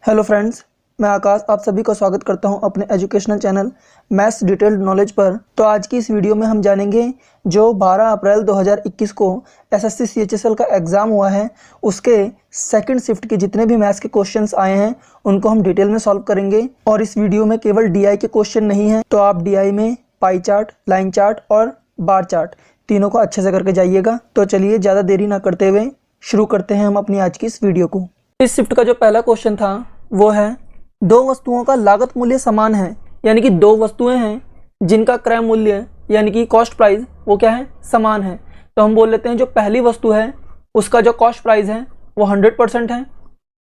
Hello friends, मैं आकाश आप सभी का स्वागत करता हूं अपने educational channel maths detailed knowledge पर। तो आज की इस वीडियो में हम जानेंगे जो 12 अप्रैल 2021 को एसएससी सीएचएसएल का एग्ज़ाम हुआ है उसके सेकंड शिफ्ट के जितने भी मैथ्स के क्वेश्चंस आए हैं उनको हम डिटेल में सॉल्व करेंगे। और इस वीडियो में केवल डीआई के क्वेश्चन नहीं है, तो आप डीआई में पाई चार्ट, लाइन चार्ट और बार चार्ट तीनों को अच्छे से करके जाइएगा। तो चलिए ज़्यादा देरी ना करते हुए शुरू करते हैं हम अपनी आज की इस वीडियो को। इस शिफ्ट का जो पहला क्वेश्चन था वो है, दो वस्तुओं का लागत मूल्य समान है, यानी कि दो वस्तुएं हैं जिनका क्रय मूल्य यानी कि कॉस्ट प्राइस वो क्या है, समान है। तो हम बोल लेते हैं जो पहली वस्तु है उसका जो कॉस्ट प्राइस है वो 100% है,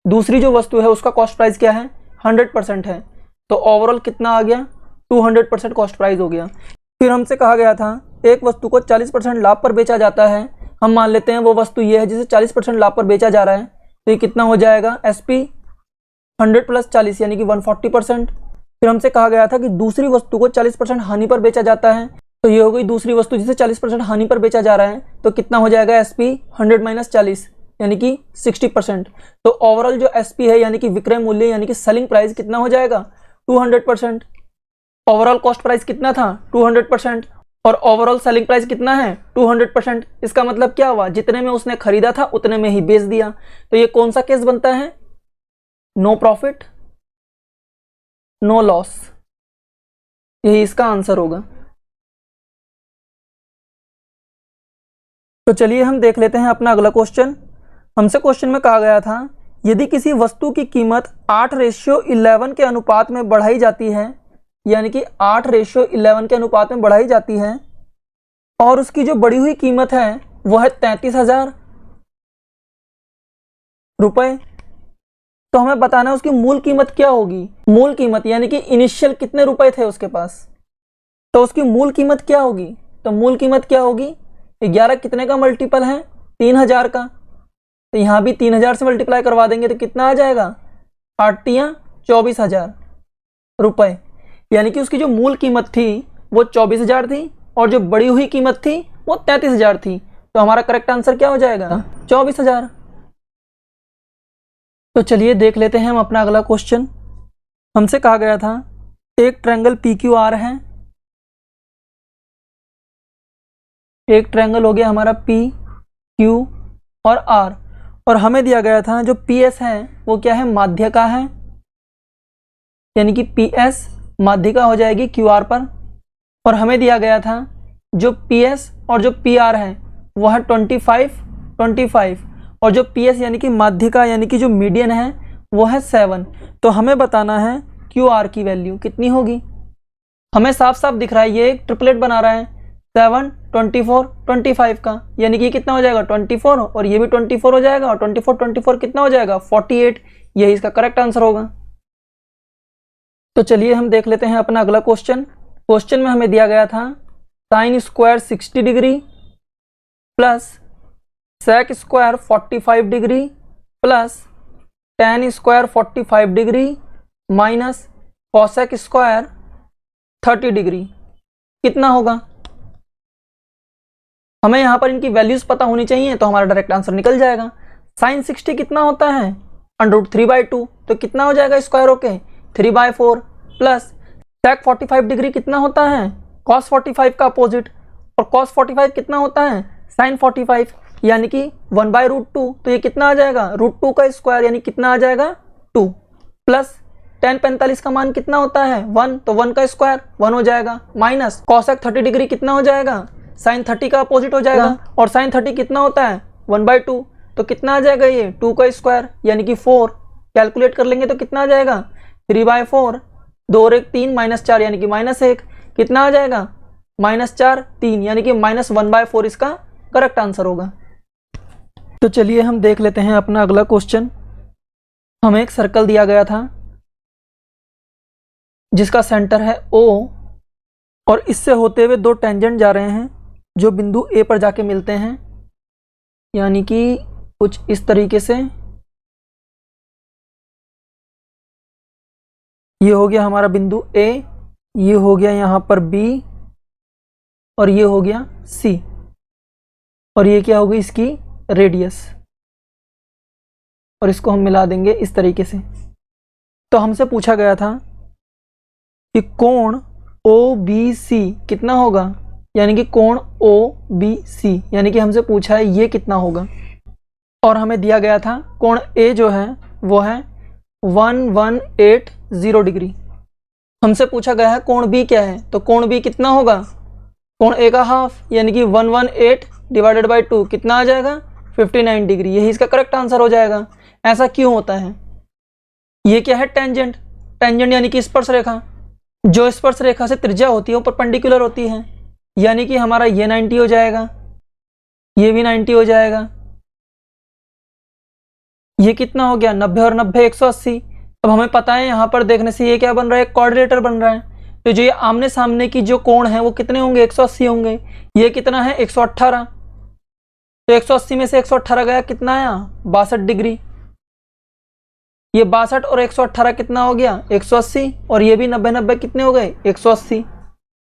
दूसरी जो वस्तु है उसका कॉस्ट प्राइस क्या है, 100% है। तो ओवरऑल कितना आ गया, 200% कॉस्ट प्राइस हो गया। फिर हमसे कहा गया था एक वस्तु को 40% लाभ पर बेचा जाता है। हम मान लेते हैं वो वस्तु ये है जिसे 40% लाभ पर बेचा जा रहा है, तो ये कितना हो जाएगा, SP 100 + 40 यानी कि 140%। फिर हमसे कहा गया था कि दूसरी वस्तु को 40% हानि पर बेचा जाता है, तो ये हो गई दूसरी वस्तु जिसे 40% हानि पर बेचा जा रहा है, तो कितना हो जाएगा, SP 100 - 40 यानी कि 60%। तो ओवरऑल जो SP है यानी कि विक्रय मूल्य यानी कि सेलिंग प्राइस कितना हो जाएगा, 200%। ओवरऑल कॉस्ट प्राइस कितना था, 200%, और ओवरऑल सेलिंग प्राइस कितना है, 200%। इसका मतलब क्या हुआ, जितने में उसने खरीदा था उतने में ही बेच दिया। तो ये कौन सा केस बनता है, नो प्रॉफिट नो लॉस, यही इसका आंसर होगा। तो चलिए हम देख लेते हैं अपना अगला क्वेश्चन। हमसे क्वेश्चन में कहा गया था यदि किसी वस्तु की कीमत 8:11 के अनुपात में बढ़ाई जाती है, यानी कि 8:11 के अनुपात में बढ़ाई जाती है, और उसकी जो बढ़ी हुई कीमत है वह है 33,000 रुपये, तो हमें बताना है उसकी मूल कीमत क्या होगी। मूल कीमत यानी कि इनिशियल कितने रुपए थे उसके पास, तो उसकी मूल कीमत क्या होगी। तो मूल कीमत क्या होगी, 11 कितने का मल्टीपल है, 3000 का, तो यहाँ भी 3000 से मल्टीप्लाई करवा देंगे तो कितना आ जाएगा, 8 × 24,000 रुपये। यानी कि उसकी जो मूल कीमत थी वो 24,000 थी और जो बढ़ी हुई कीमत थी वो 33,000 थी। तो हमारा करेक्ट आंसर क्या हो जाएगा, 24,000। तो चलिए देख लेते हैं हम अपना अगला क्वेश्चन। हमसे कहा गया था एक ट्रायंगल PQR है, एक ट्रायंगल हो गया हमारा PQ और R, और हमें दिया गया था जो PS है वो क्या है, माध्यिका है, यानी कि PS माध्यिका हो जाएगी QR पर। और हमें दिया गया था जो PS और जो PR है वह है 25 और जो PS यानी कि माध्यिका यानी कि जो मीडियन है वो है 7। तो हमें बताना है QR की वैल्यू कितनी होगी। हमें साफ साफ दिख रहा है ये एक ट्रिपलेट बना रहा है, 7, 24, 25 का, यानी कि कितना हो जाएगा, 24, और ये भी 24 हो जाएगा, और 24 कितना हो जाएगा, 48। यही इसका करेक्ट आंसर होगा। तो चलिए हम देख लेते हैं अपना अगला क्वेश्चन। क्वेश्चन में हमें दिया गया था sin square 60 degree plus sec square 45 degree plus tan square 45 degree minus cosec square 30 degree कितना होगा। हमें यहाँ पर इनकी वैल्यूज पता होनी चाहिए, तो हमारा डायरेक्ट आंसर निकल जाएगा। sin 60 कितना होता है, √3/2, तो कितना हो जाएगा स्क्वायर होके 3/4, प्लस sec 45 डिग्री कितना होता है, cos 45 का अपोजिट, और cos 45 कितना होता है, sin 45, यानी कि 1/√2, तो ये कितना आ जाएगा, √2 का स्क्वायर, यानी कितना आ जाएगा 2, प्लस tan 45 का मान कितना होता है 1, तो 1 का स्क्वायर 1 हो जाएगा, माइनस cosec 30 डिग्री कितना हो जाएगा, sin 30 का अपोजिट हो जाएगा, और sin 30 कितना होता है 1/2, तो कितना आ जाएगा ये 2 का स्क्वायर यानी कि 4। कैलकुलेट कर लेंगे तो कितना आ जाएगा 3/4, 2 और 1 3, -4 यानी कि -1, कितना आ जाएगा -4 3, यानी कि -1/4 इसका करेक्ट आंसर होगा। तो चलिए हम देख लेते हैं अपना अगला क्वेश्चन। हमें एक सर्कल दिया गया था जिसका सेंटर है O, और इससे होते हुए दो टेंजेंट जा रहे हैं जो बिंदु A पर जाके मिलते हैं, यानी कि कुछ इस तरीके से। ये हो गया हमारा बिंदु A, ये हो गया यहाँ पर B, और ये हो गया C, और ये क्या होगी इसकी रेडियस, और इसको हम मिला देंगे इस तरीके से। तो हमसे पूछा गया था कि कोण OBC कितना होगा, यानी कि कोण OBC, यानी कि हमसे पूछा है ये कितना होगा, और हमें दिया गया था कोण A जो है वो है 1180 डिग्री। हमसे पूछा गया है कोण B क्या है, तो कोण B कितना होगा, कोण A का हाफ यानी कि 118 डिवाइडेड बाई 2 कितना आ जाएगा 59 डिग्री। यही इसका करेक्ट आंसर हो जाएगा। ऐसा क्यों होता है? ये क्या है, टेंजेंट। टेंजेंट यानी कि स्पर्श रेखा। जो स्पर्श रेखा से त्रिज्या होती है वो परपेंडिकुलर होती है, यानी कि हमारा ये 90 हो जाएगा, ये भी 90 हो जाएगा। ये कितना हो गया 90 और 90 180। अब हमें पता है यहाँ पर देखने से ये क्या बन रहा है, क्वाड्रिलेटरल बन रहा है। तो जो ये आमने सामने की जो कोण है वो कितने होंगे 180 होंगे। ये कितना है 118, तो 180 में से 118 गया कितना आया 62 डिग्री। ये 62 और 118 कितना हो गया 180, और ये भी 90 90 कितने हो गए 180।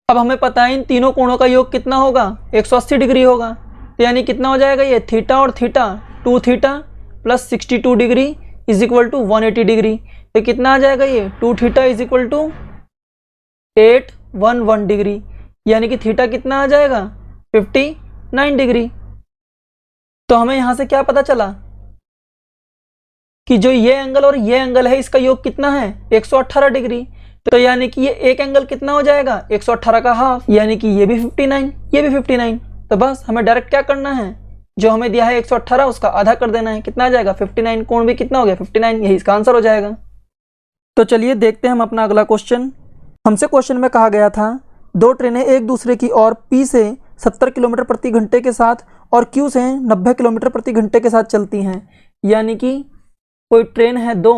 अब हमें पता है इन तीनों कोणों का योग कितना होगा 180 डिग्री होगा। तो यानी कितना हो जाएगा ये थीटा और theta 2 theta plus 62 degree is equal to 180 degree. तो कितना आ जाएगा ये 2 theta is equal to 811 degree, यानी कि थीटा कितना आ जाएगा 59 डिग्री। तो हमें यहां से क्या पता चला कि जो ये एंगल और ये एंगल है इसका योग कितना है 118 डिग्री। तो यानी कि ये एक एंगल कितना हो जाएगा 118 का हाफ, यानी कि ये भी 59, ये भी 59। तो बस हमें डायरेक्ट क्या करना है, जो हमें दिया है 118 उसका आधा कर देना है। कितना आ जाएगा 59, कोण भी कितना हो गया 59, यही इसका आंसर हो जाएगा। तो चलिए देखते हैं हम अपना अगला क्वेश्चन। हमसे क्वेश्चन में कहा गया था दो ट्रेनें एक दूसरे की ओर P से 70 किलोमीटर प्रति घंटे के साथ और Q से 90 किलोमीटर प्रति घंटे के साथ चलती हैं। यानी कि कोई ट्रेन है दो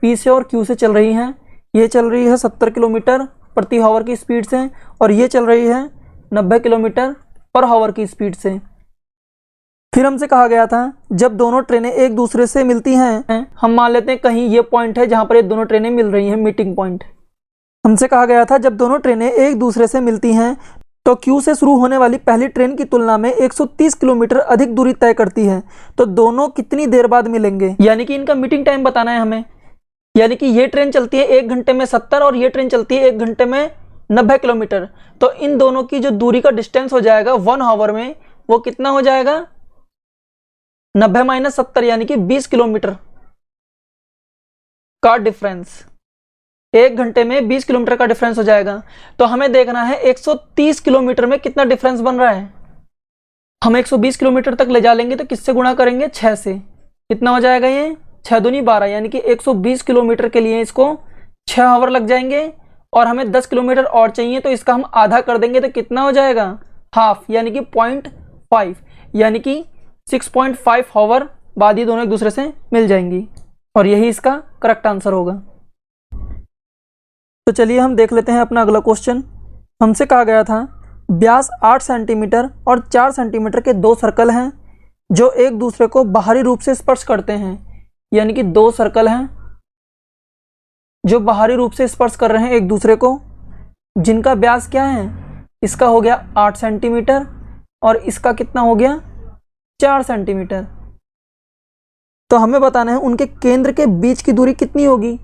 P से और Q से चल रही हैं। ये चल रही है 70 किलोमीटर प्रति हावर की स्पीड से और ये चल रही है 90 किलोमीटर पर हावर की स्पीड से। फिर हमसे कहा गया था जब दोनों ट्रेनें एक दूसरे से मिलती हैं, हम मान लेते हैं कहीं ये पॉइंट है जहाँ पर ये दोनों ट्रेनें मिल रही हैं, मीटिंग पॉइंट। हमसे कहा गया था जब दोनों ट्रेनें एक दूसरे से मिलती हैं तो Q से शुरू होने वाली पहली ट्रेन की तुलना में 130 किलोमीटर अधिक दूरी तय करती है, तो दोनों कितनी देर बाद मिलेंगे। यानी कि इनका मीटिंग टाइम बताना है हमें। यानी कि ये ट्रेन चलती है 1 घंटे में 70 और ये ट्रेन चलती है 1 घंटे में 90 किलोमीटर। तो इन दोनों की जो दूरी का डिस्टेंस हो जाएगा 1 आवर में, वो कितना हो जाएगा 90 माइनस 70 यानी कि 20 किलोमीटर का डिफरेंस। 1 घंटे में 20 किलोमीटर का डिफरेंस हो जाएगा। तो हमें देखना है 130 किलोमीटर में कितना डिफरेंस बन रहा है। हम 120 किलोमीटर तक ले जा लेंगे तो किससे गुणा करेंगे 6 से। कितना हो जाएगा ये 6 दूनी 12, यानी कि 120 किलोमीटर के लिए इसको 6 आवर लग जाएंगे और हमें 10 किलोमीटर और चाहिए तो इसका हम आधा कर देंगे तो कितना हो जाएगा हाफ, यानी कि 0.5, यानी कि 6.5 आवर बाद ये दोनों एक दूसरे से मिल जाएंगी और यही इसका करेक्ट आंसर होगा। तो चलिए हम देख लेते हैं अपना अगला क्वेश्चन। हमसे कहा गया था व्यास 8 सेंटीमीटर और 4 सेंटीमीटर के दो सर्कल हैं जो एक दूसरे को बाहरी रूप से स्पर्श करते हैं। यानी कि दो सर्कल हैं जो बाहरी रूप से स्पर्श कर रहे हैं एक दूसरे को, जिनका व्यास क्या है, इसका हो गया 8 सेंटीमीटर और इसका कितना हो गया 4 सेंटीमीटर। तो हमें बताना है उनके केंद्र के बीच की दूरी कितनी होगी।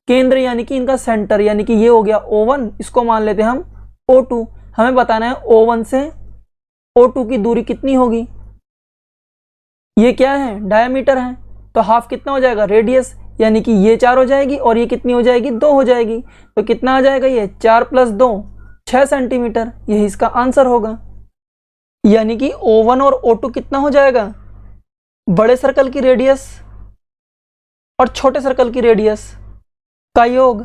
केंद्र यानी कि इनका सेंटर, यानी कि ये हो गया O1, इसको मान लेते हैं हम O2। हमें बताना है O1 से O2 की दूरी कितनी होगी। ये क्या है डायमीटर है, तो हाफ कितना हो जाएगा रेडियस, यानी कि ये 4 हो जाएगी और ये कितनी हो जाएगी 2 हो जाएगी। तो कितना आ जाएगा ये 4 + 2 6 सेंटीमीटर, यही इसका आंसर होगा। यानी कि O1 और O2 कितना हो जाएगा, बड़े सर्कल की रेडियस और छोटे सर्कल की रेडियस का योग।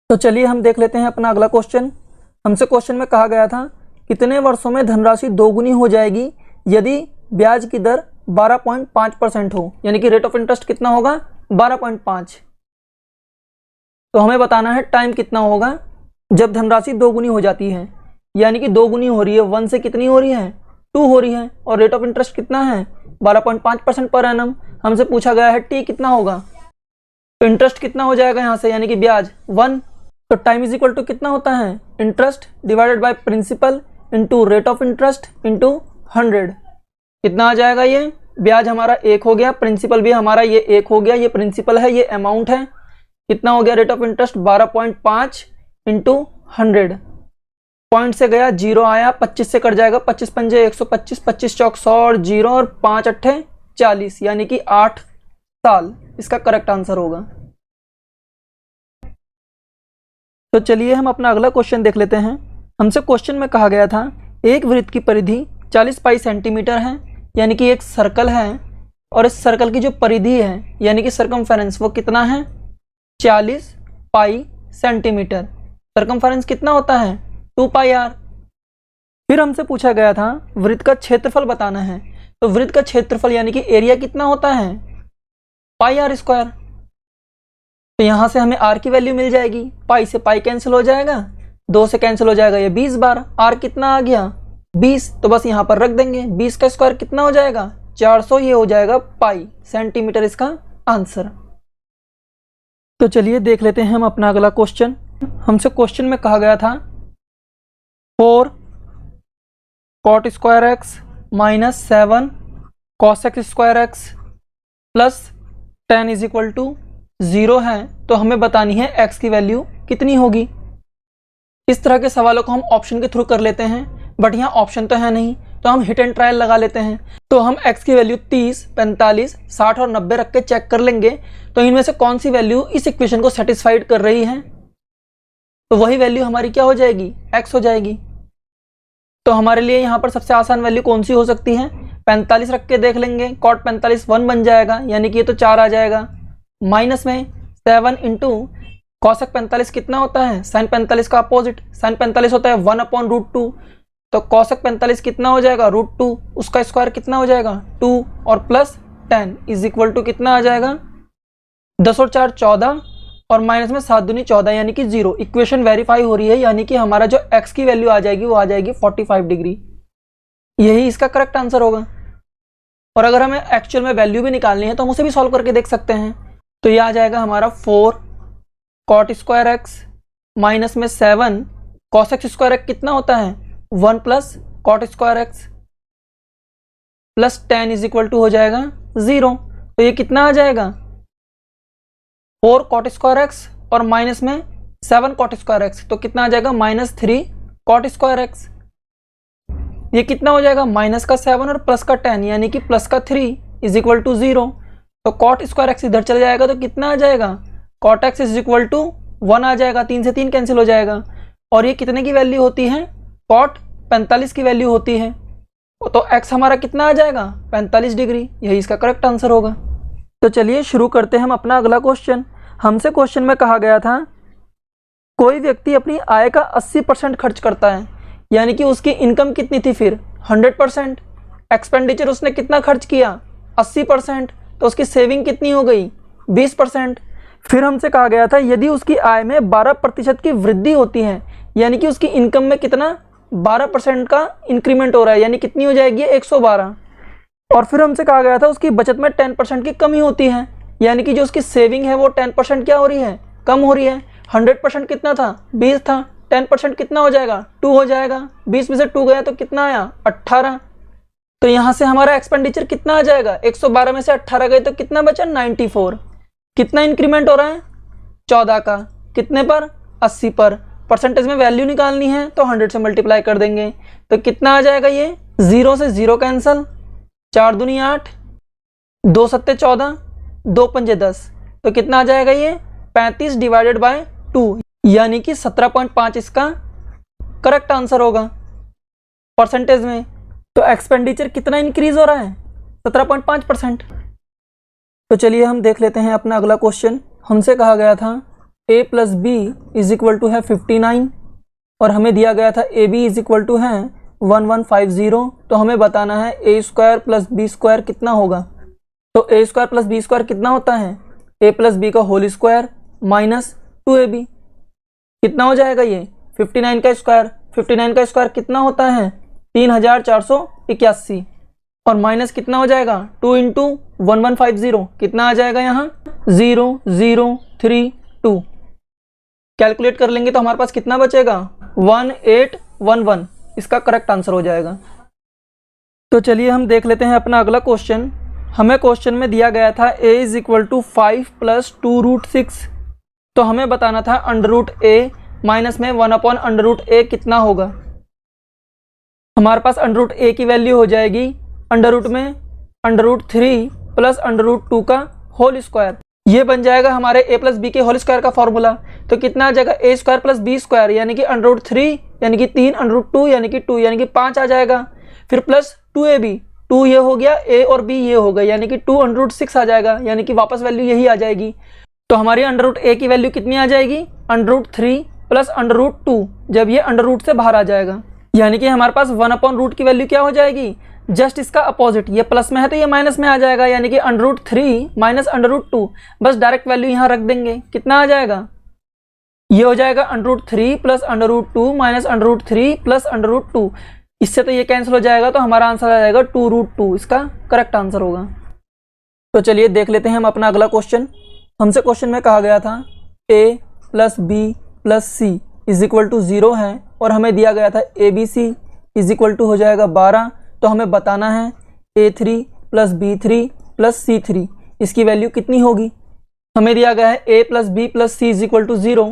तो चलिए हम देख लेते हैं अपना अगला क्वेश्चन। हमसे क्वेश्चन में कहा गया था कितने वर्षों में धनराशि दोगुनी हो जाएगी यदि ब्याज की दर 12.5% हो। यानी कि रेट ऑफ इंटरेस्ट कितना होगा 12.5। तो हमें बताना है टाइम कितना होगा जब धनराशि दोगुनी हो जाती है। यानी कि दोगुनी हो रही है, 1 से कितनी हो रही है 2 हो रही है और रेट ऑफ इंटरेस्ट कितना है 12.5% पर एनम। हमसे पूछा गया है टी कितना होगा, तो इंटरेस्ट कितना हो जाएगा यहाँ से, यानी कि ब्याज 1। तो टाइम इज इक्वल टू कितना होता है interest divided by principal into rate of interest into 100। कितना आ जाएगा ये, ब्याज हमारा 1 हो गया, प्रिंसिपल भी हमारा ये 1 हो गया, ये प्रिंसिपल है, ये अमाउंट है। कितना हो गया rate of interest 12.5 into 100, point से गया 0 आया, 25 से कट जाएगा, 25 पंजे 125, 25 चौक 100 और 0 और 5 अट्ठे 40, यानी कि 8 साल इसका करेक्ट आंसर होगा। तो चलिए हम अपना अगला क्वेश्चन देख लेते हैं। हमसे क्वेश्चन में कहा गया था एक वृत्त की परिधि 40 पाई सेंटीमीटर है, यानी कि एक सर्कल है और इस सर्कल की जो परिधि है यानी कि सर्कमफेरेंस वो कितना है 40 पाई सेंटीमीटर। सर्कमफेरेंस कितना होता है 2 पाई आर। फिर हमसे पूछा गया था वृत्त का क्षेत्रफल बताना है, तो वृत्त का क्षेत्रफल यानी कि एरिया कितना होता है पाई आर स्क्वायर। तो यहां से हमें आर की वैल्यू मिल जाएगी, पाई से पाई कैंसिल हो जाएगा, 2 से कैंसिल हो जाएगा, ये 20 बार, आर कितना आ गया 20, तो बस यहां पर रख देंगे, 20 का स्क्वायर कितना हो जाएगा 400, ये हो जाएगा पाई सेंटीमीटर इसका आंसर। तो चलिए देख लेते हैं हम अपना अगला क्वेश्चन। हमसे क्वेश्चन में कहा गया था 4 cot square x minus 7 cos x square x plus 10 is equal to 0 है, तो हमें बतानी है x की वैल्यू कितनी होगी। इस तरह के सवालों को हम ऑप्शन के थ्रू कर लेते हैं, बट यहाँ ऑप्शन तो है नहीं, तो हम हिट एंड ट्रायल लगा लेते हैं। तो हम x की वैल्यू 30, 45, 60 और 90 रख के चेक कर लेंगे, तो इनमें से कौन सी वैल्यू इस इक्वेशन को सेटिस्फाइड कर रही है, तो वही वैल्यू हमारी क्या हो जाएगी x हो जाएगी। तो हमारे लिए यहाँ पर सबसे आसान वैल्यू कौन सी हो सकती है 45 रख के देख लेंगे, कॉट 45 1 बन जाएगा, यानी कि ये तो 4 आ जाएगा, माइनस में 7 इंटू कॉसेक 45 कितना होता है साइन 45 का अपोजिट, साइन 45 होता है 1/√2, तो कॉसेक 45 कितना हो जाएगा √2, उसका स्क्वायर कितना हो जाएगा 2 और प्लस 10 इज इक्वल टू कितना आ जाएगा 10 और 4 14 और माइनस में 7 दूनी 14 यानी कि 0। इक्वेशन वेरीफाई हो रही है, यानी कि हमारा जो x की वैल्यू आ जाएगी वो आ जाएगी 45 डिग्री, यही इसका करेक्ट आंसर होगा। और अगर हमें एक्चुअल में वैल्यू भी निकालनी है तो हम उसे भी सॉल्व करके देख सकते हैं। तो यह आ जाएगा हमारा 4 कॉट स्क्वायर एक्स माइनस में 7 कॉस एक्स स्क्वायर एक्स कितना होता है 1 plus cot square x plus 10 is equal to हो जाएगा 0। तो ये कितना आ जाएगा 4 कॉट स्क्वायर एक्स और माइनस में 7 कॉट स्क्वायर एक्स, तो कितना आ जाएगा -3 कॉट स्क्वायर एक्स। ये कितना हो जाएगा माइनस का 7 और प्लस का 10 यानी कि प्लस का 3 इज इक्वल टू 0। तो कॉट स्क्वायर एक्स इधर चला जाएगा तो कितना आ जाएगा cot x is equal to 1 आ जाएगा, 3 से 3 कैंसिल हो जाएगा। और ये कितने की वैल्यू होती है कॉट 45 की वैल्यू होती है, तो एक्स हमारा कितना आ जाएगा 45 डिग्री, यही इसका करेक्ट आंसर होगा। तो चलिए शुरू करते हैं हम अपना अगला क्वेश्चन। हमसे क्वेश्चन में कहा गया था कोई व्यक्ति अपनी आय का 80% खर्च करता है, यानी कि उसकी इनकम कितनी थी फिर 100%, एक्सपेंडिचर उसने कितना खर्च किया 80%, तो उसकी सेविंग कितनी हो गई 20%। फिर हमसे कहा गया था यदि उसकी आय में 12% की वृद्धि होती है, यानी कि उसकी इनकम में कितना 12% का इंक्रीमेंट हो रहा है, यानी कितनी हो जाएगी 112। और फिर हमसे कहा गया था उसकी बचत में 10% की कमी होती है, यानी कि जो उसकी सेविंग है वो 10% क्या हो रही है कम हो रही है। 100% कितना था 20 था, 10% कितना हो जाएगा 2 हो जाएगा, 20 में से 2 गया तो कितना आया 18। तो यहाँ से हमारा एक्सपेंडिचर कितना आ जाएगा 112 में से 18 गए तो कितना बचा 94। कितना इंक्रीमेंट हो रहा है 14 का, कितने पर 80 पर। परसेंटेज में वैल्यू निकालनी है तो 100 से मल्टीप्लाई कर देंगे, तो कितना आ जाएगा ये 0 से 0 कैंसल, 4 दूनी 8, 2 सत्ते 14, 2 पंजे 10, तो कितना आ जाएगा ये 35 डिवाइडेड बाय 2, यानी कि 17.5 इसका करेक्ट आंसर होगा परसेंटेज में। तो एक्सपेंडिचर कितना इंक्रीज हो रहा है 17.5%। तो चलिए हम देख लेते हैं अपना अगला क्वेश्चन। हमसे कहा गया था a plus b is equal to है 59 और हमें दिया गया था a b is equal to है 1150। तो हमें बताना है a square plus b square कितना होगा। तो a square plus b square कितना होता है ए प्लस बी का होल स्क्वायर माइनस 2ab, कितना हो जाएगा ये 59 का स्क्वायर, 59 का स्क्वायर कितना होता है 3481 और माइनस कितना हो जाएगा 2 इंटू 1150, कितना आ जाएगा यहाँ 0032। कैलकुलेट कर लेंगे तो हमारे पास कितना बचेगा 1811, इसका करेक्ट आंसर हो जाएगा। तो चलिए हम देख लेते हैं अपना अगला क्वेश्चन। हमें क्वेश्चन में दिया गया था a is equal to 5 plus 2√6 तो हमें बताना था अंडर रूट ए माइनस में 1 अंडर रूट ए कितना होगा। हमारे पास अंडर रूट ए की वैल्यू हो जाएगी अंडर रूट में under root 3 plus under root 2 का होल स्क्वायर। ये बन जाएगा हमारे ए प्लस बी के होल स्क्वायर का फॉर्मूला। तो कितना आ जाएगा a square plus b square यानी कि अंडर रूट 3 यानी कि 3 अंडर रूट 2 यानी कि 2 यानी कि 5 आ जाएगा। फिर प्लस 2ab, 2 ये हो गया, ए और बी ये हो गया यानी कि 2 अंडर रूट 6 आ जाएगा यानी कि वापस वैल्यू यही आ जाएगी। तो हमारी अंडर रूट ए की वैल्यू कितनी आ जाएगी under root 3 plus under root 2 जब ये अंडर रूट से बाहर आ जाएगा यानी कि हमारे पास 1/रूट की वैल्यू क्या हो जाएगी जस्ट इसका अपोजिट। ये प्लस में है तो ये माइनस में आ जाएगा यानी कि under root 3 minus under root 2। बस डायरेक्ट वैल्यू यहाँ रख देंगे, कितना आ जाएगा ये हो जाएगा under root 3 plus under root 2 minus under root 3 plus under root 2। इससे तो ये कैंसिल हो जाएगा तो हमारा आंसर आ जाएगा 2√2, इसका करेक्ट आंसर होगा। तो चलिए देख लेते हैं हम अपना अगला क्वेश्चन। हमसे क्वेश्चन में कहा गया था a plus b plus c is equal to 0 है और हमें दिया गया था ABC इज इक्वल टू हो जाएगा 12। तो हमें बताना है A3 plus B3 plus C3 इसकी वैल्यू कितनी होगी। हमें दिया गया है a plus b plus c is equal to 0।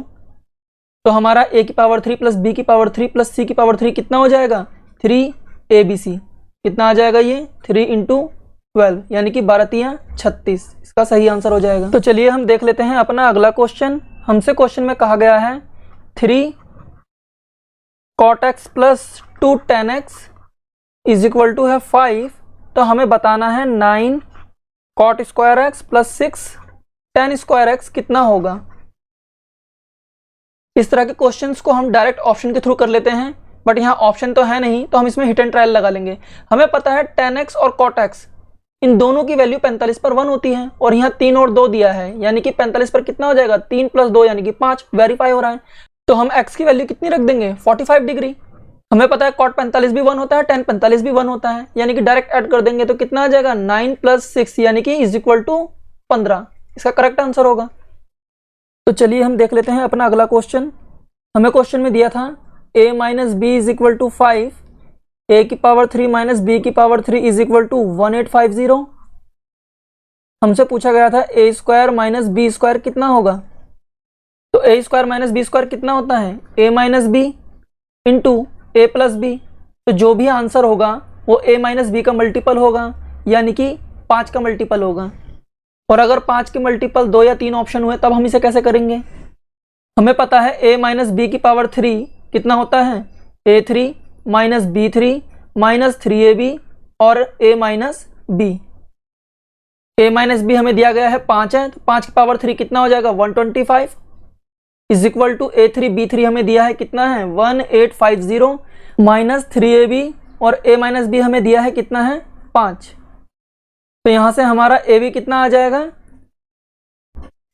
तो हमारा a की पावर 3 प्लस b की पावर 3 प्लस c की पावर 3 कितना हो जाएगा 3abc। कितना आ जाएगा ये 3 × 12 यानी कि 12×3 = 36, इसका सही आंसर हो जाएगा। तो चलिए हम देख लेते हैं अपना अगला क्वेश्चन। हमसे क्वेश्चन में कहा गया है 3 cot x plus 2 tan x is equal to है 5। तो हमें बताना है 9 cot square x plus 6 tan square x कितना होगा। इस तरह के क्वेश्चंस को हम डायरेक्ट ऑप्शन के थ्रू कर लेते हैं, बट यहाँ ऑप्शन तो है नहीं तो हम इसमें हिट एंड ट्रायल लगा लेंगे। हमें पता है tan x और cot x इन दोनों की वैल्यू 45 पर 1 होती है और यहाँ 3 और 2 दिया है यानी कि 45 पर कितना हो जाएगा 3 + 2 यानी कि 5 वेरीफाई हो रहा है। तो हम x की वैल्यू कितनी रख देंगे 45 डिग्री। हमें पता है cot 45 भी 1 होता है, tan 45 भी 1 होता है यानी कि डायरेक्ट ऐड कर देंगे तो कितना आ जाएगा 9 + 6 यानी कि इज इक्वल टू 15, इसका करेक्ट आंसर होगा। तो चलिए हम देख लेते हैं अपना अगला क्वेश्चन। हमें क्वेश्चन में दिया था a minus b is equal to 5, a की पावर 3 माइनस बी की पावर 3 इज इक्वल टू 1850। हमसे पूछा गया था a square minus b square कितना होगा। तो a square minus b square कितना होता है a minus b into a plus b. तो जो भी आंसर होगा वो a माइनस बी का मल्टीपल होगा यानी कि 5 का मल्टीपल होगा। और अगर 5 के मल्टीपल 2 या 3 ऑप्शन हुए तब हम इसे कैसे करेंगे। हमें पता है a माइनस बी की पावर 3 कितना होता है a3 minus b3 minus 3ab और a minus b। a minus b हमें दिया गया है 5 है तो 5 की पावर 3 कितना हो जाएगा 125 is equal to a3 b3 हमें दिया है कितना है 1850 माइनस 3ab और a माइनस बी हमें दिया है कितना है 5। तो यहाँ से हमारा ab कितना आ जाएगा,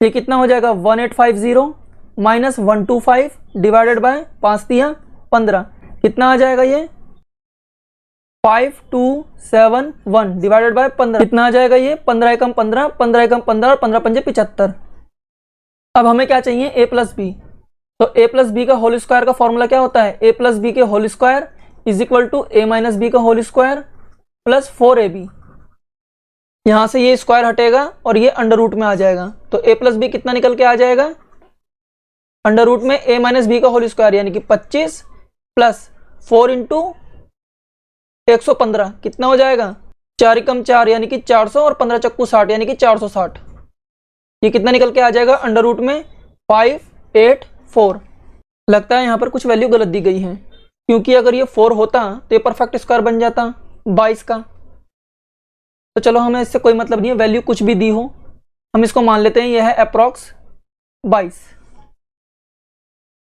ये कितना हो जाएगा 1850 माइनस 125 डिवाइडेड बाय 5×3 = 15 कितना आ जाएगा ये 5271 डिवाइडेड बाय 15 कितना आ जाएगा ये 15 एकम 15 15 एकम 15 और 15 पंजे 75। अब हमें क्या चाहिए a प्लस बी। तो a प्लस बी का होल स्क्वायर का फॉर्मूला क्या होता है a प्लस बी के whole square is equal to a minus b का होल स्क्वायर प्लस 4ab। यहाँ से ये स्क्वायर हटेगा और ये अंडर रूट में आ जाएगा। तो a प्लस बी कितना निकल के आ जाएगा अंडर रूट में a माइनस बी का होल स्क्वायर यानी कि 25 प्लस 4 × 115 कितना हो जाएगा 4 एकम 4 यानी कि 400 और 15 चक्कू 60 यानी कि 460। ये कितना निकल के आ जाएगा अंडर रूट में 584। लगता है यहाँ पर कुछ वैल्यू गलत दी गई है क्योंकि अगर ये 4 होता तो ये परफेक्ट स्क्वायर बन जाता 22 का। तो चलो हमें इससे कोई मतलब नहीं है, वैल्यू कुछ भी दी हो हम इसको मान लेते हैं यह है अप्रॉक्स 22।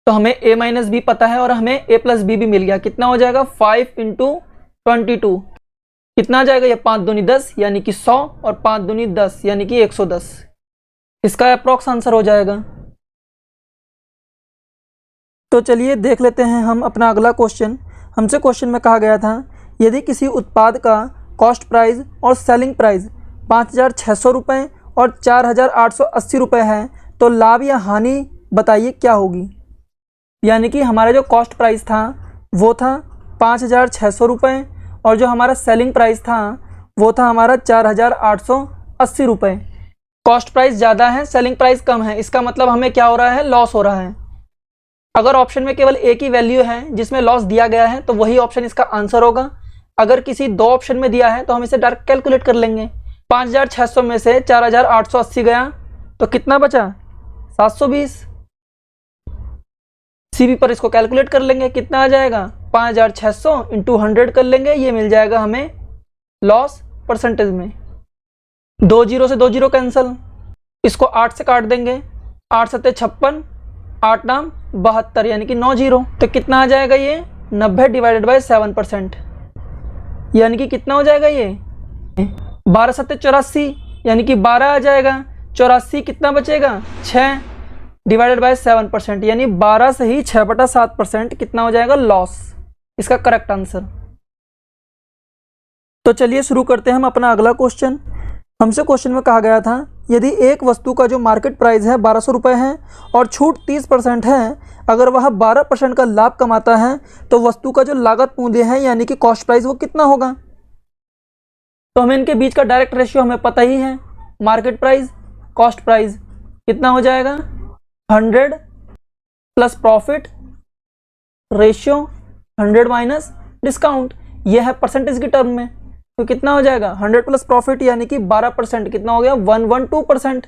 तो हमें a माइनस बी पता है और हमें a प्लस बी भी मिल गया। कितना हो जाएगा 5 × 22 कितना आ जाएगा ये 5 दूनी 10 यानी कि 100 और 5 दूनी 10 यानी कि 110, इसका अप्रॉक्स आंसर हो जाएगा। तो चलिए देख लेते हैं हम अपना अगला क्वेश्चन। हमसे क्वेश्चन में कहा गया था यदि किसी उत्पाद का कॉस्ट प्राइस और सेलिंग प्राइस 5,600 रुपये और 4,880 रुपये है तो लाभ या हानि बताइए क्या होगी। यानी कि हमारा जो कॉस्ट प्राइस था वो था 5,600 रुपये और जो हमारा सेलिंग प्राइस था वो था हमारा 4,880 रुपये। कॉस्ट प्राइस ज़्यादा है, सेलिंग प्राइस कम है, इसका मतलब हमें क्या हो रहा है, लॉस हो रहा है। अगर ऑप्शन में केवल एक ही वैल्यू है जिसमें लॉस दिया गया है तो वही ऑप्शन इसका आंसर होगा। अगर किसी दो ऑप्शन में दिया है तो हम इसे डायरेक्ट कैलकुलेट कर लेंगे। 5600 में से 4880 गया तो कितना बचा, 720। सीबी पर इसको कैलकुलेट कर लेंगे, कितना आ जाएगा, 5600 इंटू 100 कर लेंगे, ये मिल जाएगा हमें लॉस परसेंटेज में। 2 जीरो से 2 जीरो कैंसिल, इसको 8 से काट देंगे, 8 सत्ते 56, 8 नाम 72, यानी कि 9 जीरो। तो कितना आ जाएगा ये, 90 डिवाइडेड बाय 7%, यानी कि कितना हो जाएगा ये, 12 सत्ते 84, यानी कि 12 आ जाएगा। 84 कितना बचेगा, 6 डिवाइडेड बाय 7%, यानी 12 से ही 6/7% कितना हो जाएगा, लॉस, इसका करेक्ट आंसर। तो चलिए शुरू करते हैं हम अपना अगला क्वेश्चन। हमसे क्वेश्चन में कहा गया था, यदि एक वस्तु का जो मार्केट प्राइस है 1200 रुपये है और छूट 30% है, अगर वह 12% का लाभ कमाता है तो वस्तु का जो लागत मूल्य है यानी कि कॉस्ट प्राइस वो कितना होगा। तो हमें इनके बीच का डायरेक्ट रेशियो हमें पता ही है, मार्केट प्राइस कॉस्ट प्राइस कितना हो जाएगा, 100 plus profit ratio 100 minus discount, यह है परसेंटेज की टर्म में। तो कितना हो जाएगा, 100 प्लस प्रॉफिट यानी कि 12%, कितना हो गया, 112%।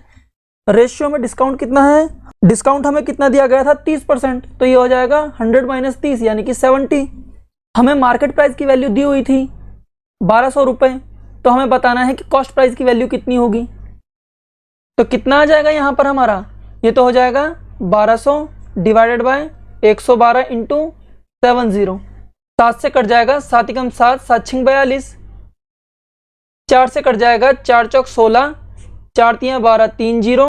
रेशियो में डिस्काउंट कितना है, डिस्काउंट हमें कितना दिया गया था, 30%, तो ये हो जाएगा 100 माइनस 30 यानी कि 70। हमें मार्केट प्राइस की वैल्यू दी हुई थी 1200 रुपये, तो हमें बताना है कि कॉस्ट प्राइस की वैल्यू कितनी होगी। तो कितना आ जाएगा यहाँ पर हमारा, ये तो हो जाएगा 1200 डिवाइडेड बाय 112 इंटू 70। 7 से कट जाएगा, 7 एकम 7, 7 छिंग 42, 4 से कट जाएगा, 4 चौक 16, 4 तियाँ 12, 3 जीरो,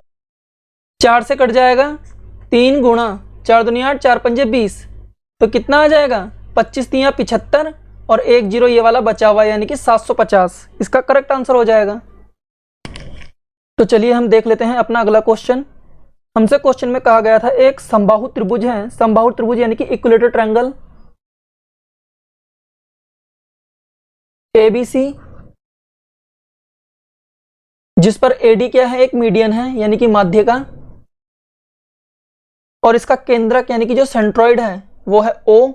4 से कट जाएगा, 3 गुणा 4 दुनिया 8, 4 पंजे 20, तो कितना आ जाएगा, 25 तियाँ 75 और 1 जीरो ये वाला बचा हुआ यानी कि 750, इसका करेक्ट आंसर हो जाएगा। तो चलिए हम देख लेते हैं अपना अगला क्वेश्चन। हमसे क्वेश्चन में कहा गया था, एक समबाहु त्रिभुज है, समबाहु त्रिभुज यानी कि इक्विलेटरल ट्रायंगल ABC, जिस पर AD क्या है, एक मीडियन है यानी कि माध्य का, और इसका केंद्रक यानी कि जो सेंट्रॉइड है वो है O,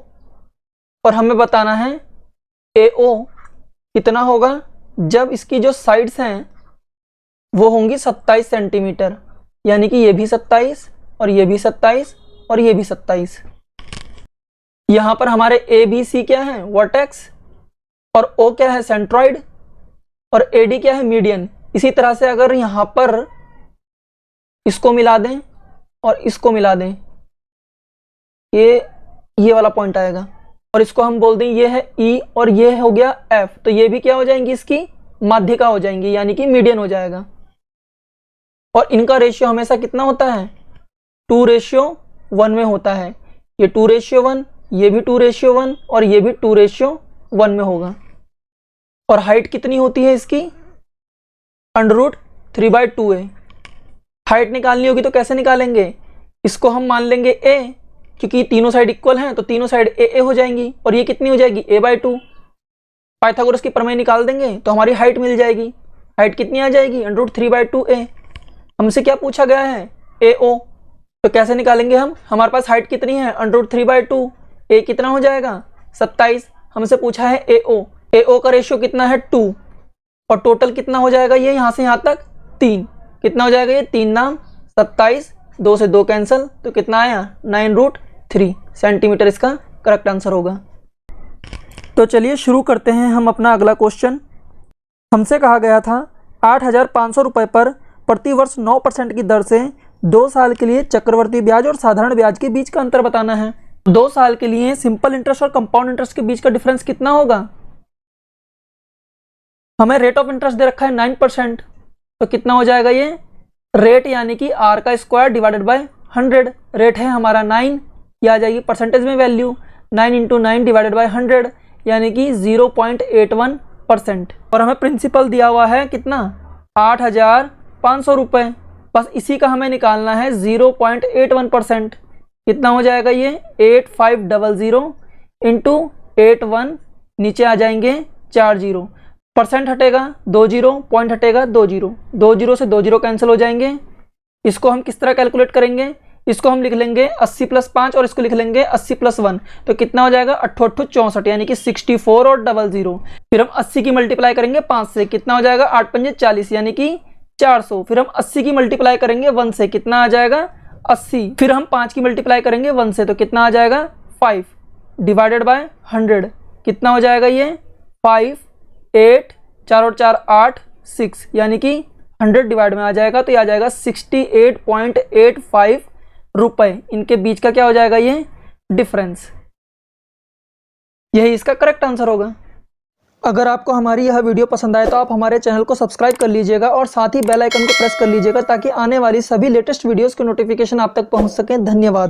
और हमें बताना है AO कितना होगा जब इसकी जो साइड्स हैं वो होंगी 27 सेंटीमीटर, यानी कि ये भी 27 और ये भी 27 और ये भी 27। यहाँ पर हमारे ABC क्या है, वर्टेक्स, और O क्या है, सेंट्रॉइड, और AD क्या है, मीडियन। इसी तरह से अगर यहाँ पर इसको मिला दें और इसको मिला दें, ये वाला पॉइंट आएगा, और इसको हम बोल दें ये है E और ये हो गया F, तो ये भी क्या हो जाएंगी, इसकी माध्यिका हो जाएंगी यानी कि मीडियन हो जाएगा। और इनका रेशियो हमेशा कितना होता है, 2:1 में होता है। ये 2:1, ये भी 2:1 और ये भी 2:1 में होगा। और हाइट कितनी होती है इसकी, √3/2 है। हाइट निकालनी होगी तो कैसे निकालेंगे, इसको हम मान लेंगे a, क्योंकि तीनों साइड इक्वल हैं तो तीनों साइड a हो जाएंगी, और ये कितनी हो जाएगी, a/2। पाइथागोरस की प्रमेय निकाल देंगे तो हमारी हाइट मिल जाएगी। हाइट कितनी आ जाएगी, √3/2a। हमसे क्या पूछा गया है, AO, तो कैसे निकालेंगे हम, हमारे पास हाइट कितनी है, √3/2, a कितना हो जाएगा, 27। हमसे पूछा है AO का रेशियो कितना है, 2, और टोटल कितना हो जाएगा ये यहाँ से यहाँ तक 3, कितना हो जाएगा ये 3 नाम 27, 2 से 2 कैंसिल, तो कितना आया 9√3 सेंटीमीटर, इसका करेक्ट आंसर होगा। तो चलिए शुरू करते हैं हम अपना अगला क्वेश्चन। हमसे कहा गया था 8,500 रुपये पर प्रति वर्ष 9% की दर से 2 साल के लिए चक्रवर्ती ब्याज और साधारण ब्याज के बीच का अंतर बताना है। 2 साल के लिए सिंपल इंटरेस्ट और कंपाउंड इंटरेस्ट के बीच का डिफरेंस कितना होगा। हमें रेट ऑफ इंटरेस्ट दे रखा है 9%, तो कितना हो जाएगा ये रेट यानी कि r का स्क्वायर डिवाइडेड बाय 100। रेट है हमारा 9, ये आ जाएगी परसेंटेज में वैल्यू 9 × 9 डिवाइडेड बाय 100 यानी कि 0.81%। और हमें प्रिंसिपल दिया हुआ है कितना 8,500 रुपये, बस इसी का हमें निकालना है 0.81%। कितना हो जाएगा ये 8500 × 81, नीचे आ जाएंगे 4 जीरो, परसेंट हटेगा 2 जीरो, पॉइंट हटेगा 2 जीरो, 2 जीरो से 2 जीरो कैंसिल हो जाएंगे। इसको हम किस तरह कैलकुलेट करेंगे, इसको हम लिख लेंगे 80 + 5 और इसको लिख लेंगे 80 + 1, तो कितना हो जाएगा 8 8 64, यानी कि 64 और 00। फिर हम 80 की मल्टीप्लाई करेंगे 5 से, कितना हो जाएगा 8 5 40, यानी कि 400। फिर हम 80 की मल्टीप्लाई करेंगे 1 से, कितना आ जाएगा 80। फिर हम 5 की मल्टीप्लाई करेंगे 1 से, तो कितना आ जाएगा 5 डिवाइडेड बाय 100, कितना हो जाएगा ये 5 8 4 और 4 8 6, यानी कि 100 डिवाइड में आ जाएगा, तो ये आ जाएगा 68.85 रुपए। इनके बीच का क्या हो जाएगा ये डिफरेंस। यही इसका करेक्ट आंसर होगा। अगर आपको हमारी यह वीडियो पसंद आए तो आप हमारे चैनल को सब्सक्राइब कर लीजिएगा और साथ ही बेल आइकन को प्रेस कर लीजिएगा ताकि आने वाली सभी लेटेस्ट वीडियोस के नोटिफिकेशन आप तक पहुंच सकें। धन्यवाद।